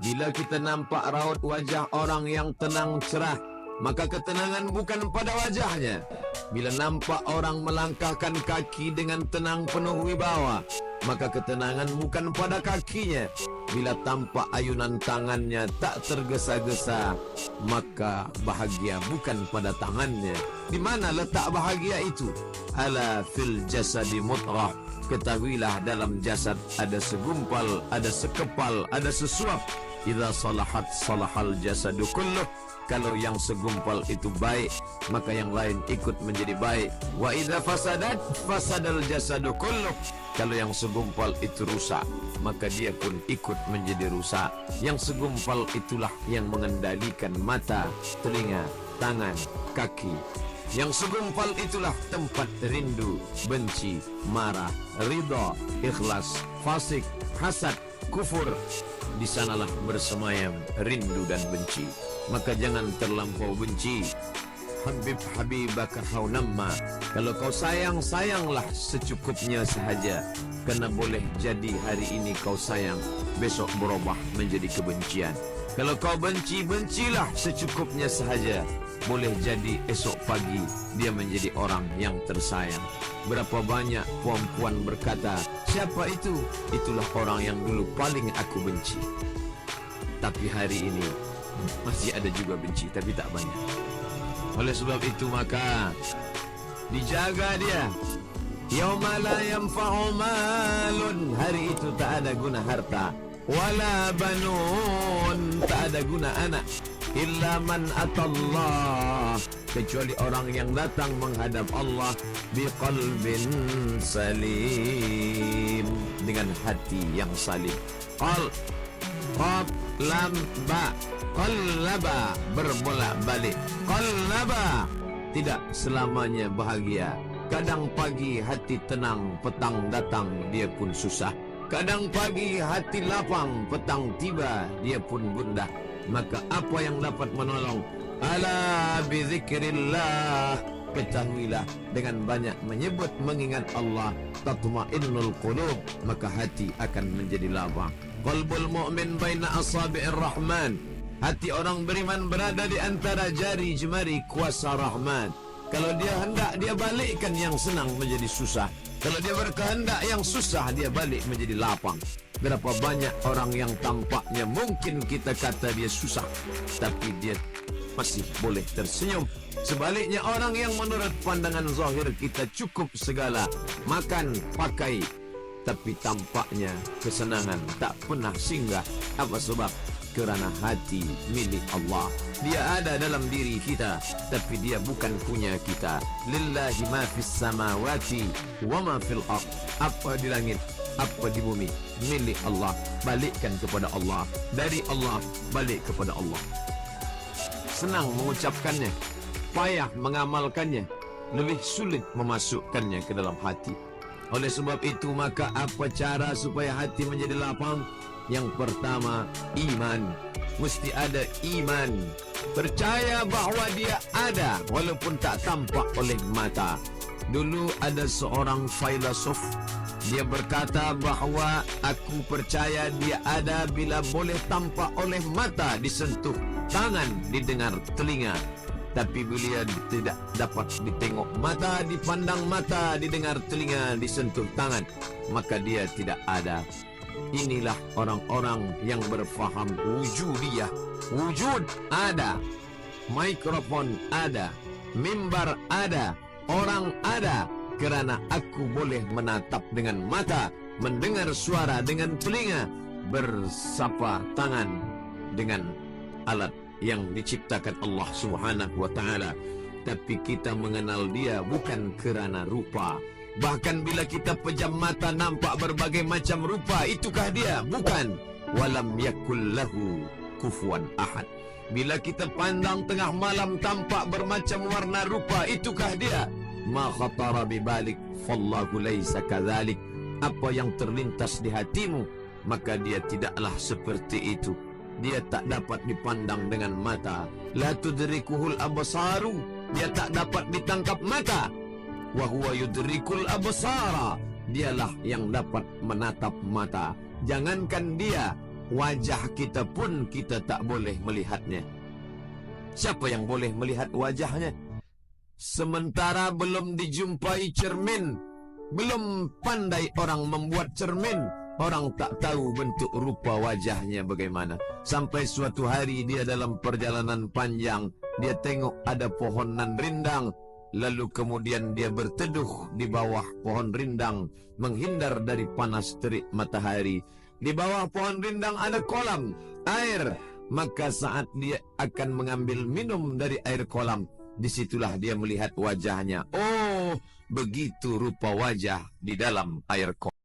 Bila kita nampak raut wajah orang yang tenang cerah, maka ketenangan bukan pada wajahnya. Bila nampak orang melangkahkan kaki dengan tenang penuh wibawa, maka ketenangan bukan pada kakinya. Bila tampak ayunan tangannya tak tergesa-gesa, maka bahagia bukan pada tangannya. Di mana letak bahagia itu? Ala fil jasadi mutrah. Ketahuilah dalam jasad ada segumpal, ada sekepal, ada sesuap. Idza salahat salahal jasadu kulluh. Kalau yang segumpal itu baik, maka yang lain ikut menjadi baik. Wa idza fasadat fasadal jasadu kulluh. Kalau yang segumpal itu rusak, maka dia pun ikut menjadi rusak. Yang segumpal itulah yang mengendalikan mata, telinga, tangan, kaki. Yang segumpal itulah tempat rindu, benci, marah, ridha, ikhlas, fasik, hasad, kufur. Di sanalah bersemayam rindu dan benci. Maka jangan terlampau benci. Habib habibaka haunamma. Kalau kau sayang, sayanglah secukupnya sahaja. Kerana boleh jadi hari ini kau sayang, besok berubah menjadi kebencian. Kalau kau benci, bencilah secukupnya sahaja. Boleh jadi esok pagi dia menjadi orang yang tersayang. Berapa banyak puan-puan berkata, siapa itu? Itulah orang yang dulu paling aku benci. Tapi hari ini masih ada juga benci, tapi tak banyak. Oleh sebab itu maka dijaga dia. Yauma la yanfa'u malun. Hari itu tak ada guna harta. Wala banun. Tak ada guna anak. Illa man atallah. Kecuali orang yang datang menghadap Allah biqalbin salim. Dengan hati yang salim. Qad lam ba. Qallaba, berbolak-balik. Qallaba, tidak selamanya bahagia. Kadang pagi hati tenang, petang datang dia pun susah. Kadang pagi hati lapang, petang tiba dia pun gundah. Maka apa yang dapat menolong? Ala bizikrillah. Ketahuilah dengan banyak menyebut mengingat Allah, tatma'innul qulub, maka hati akan menjadi lapang. Qalbul mu'min baina asabi'ir rahman. Hati orang beriman berada di antara jari jemari kuasa Rahman. Kalau dia hendak, dia balikkan yang senang menjadi susah. Kalau dia berkehendak yang susah, dia balik menjadi lapang. Berapa banyak orang yang tampaknya mungkin kita kata dia susah, tapi dia masih boleh tersenyum. Sebaliknya orang yang menurut pandangan zahir kita cukup segala, makan, pakai, tapi tampaknya kesenangan tak pernah singgah. Apa sebab? Kerana hati milik Allah. Dia ada dalam diri kita, tapi dia bukan punya kita. Lillahi ma fis samawati wa ma fil ard. Apa di langit, apa di bumi, milik Allah. Balikkan kepada Allah. Dari Allah, balik kepada Allah. Senang mengucapkannya, payah mengamalkannya, lebih sulit memasukkannya ke dalam hati. Oleh sebab itu maka apa cara supaya hati menjadi lapang? Yang pertama, iman. Mesti ada iman. Percaya bahawa dia ada walaupun tak tampak oleh mata. Dulu ada seorang filosof. Dia berkata bahawa aku percaya dia ada bila boleh tampak oleh mata, disentuh tangan, didengar telinga. Tapi bila tidak dapat ditengok mata, dipandang mata, didengar telinga, disentuh tangan, maka dia tidak ada. Inilah orang-orang yang berfaham wujudiyah. Wujud ada, mikrofon ada, mimbar ada, orang ada. Kerana aku boleh menatap dengan mata, mendengar suara dengan telinga, bersapa tangan dengan alat yang diciptakan Allah Subhanahu wa taala. Tapi kita mengenal dia bukan kerana rupa. Bahkan bila kita pejam mata nampak berbagai macam rupa, itukah dia? Bukan. Walam yakul lahu kufuwan ahad. Bila kita pandang tengah malam tampak bermacam warna rupa, itukah dia? Ma khatara bibalik fallahu laysa kadzalik. Apa yang terlintas di hatimu, maka dia tidaklah seperti itu. Dia tak dapat dipandang dengan mata. La tudrikuhul absaru. Dia tak dapat ditangkap mata. Wa huwa yudrikul absara. Dialah yang dapat menatap mata. Jangankan dia, wajah kita pun kita tak boleh melihatnya. Siapa yang boleh melihat wajahnya? Sementara belum dijumpai cermin, belum pandai orang membuat cermin, orang tak tahu bentuk rupa wajahnya bagaimana. Sampai suatu hari dia dalam perjalanan panjang, dia tengok ada pohonan rindang, lalu kemudian dia berteduh di bawah pohon rindang, menghindar dari panas terik matahari. Di bawah pohon rindang ada kolam air, maka saat dia akan mengambil minum dari air kolam, disitulah dia melihat wajahnya. Oh, begitu rupa wajah di dalam air kolam.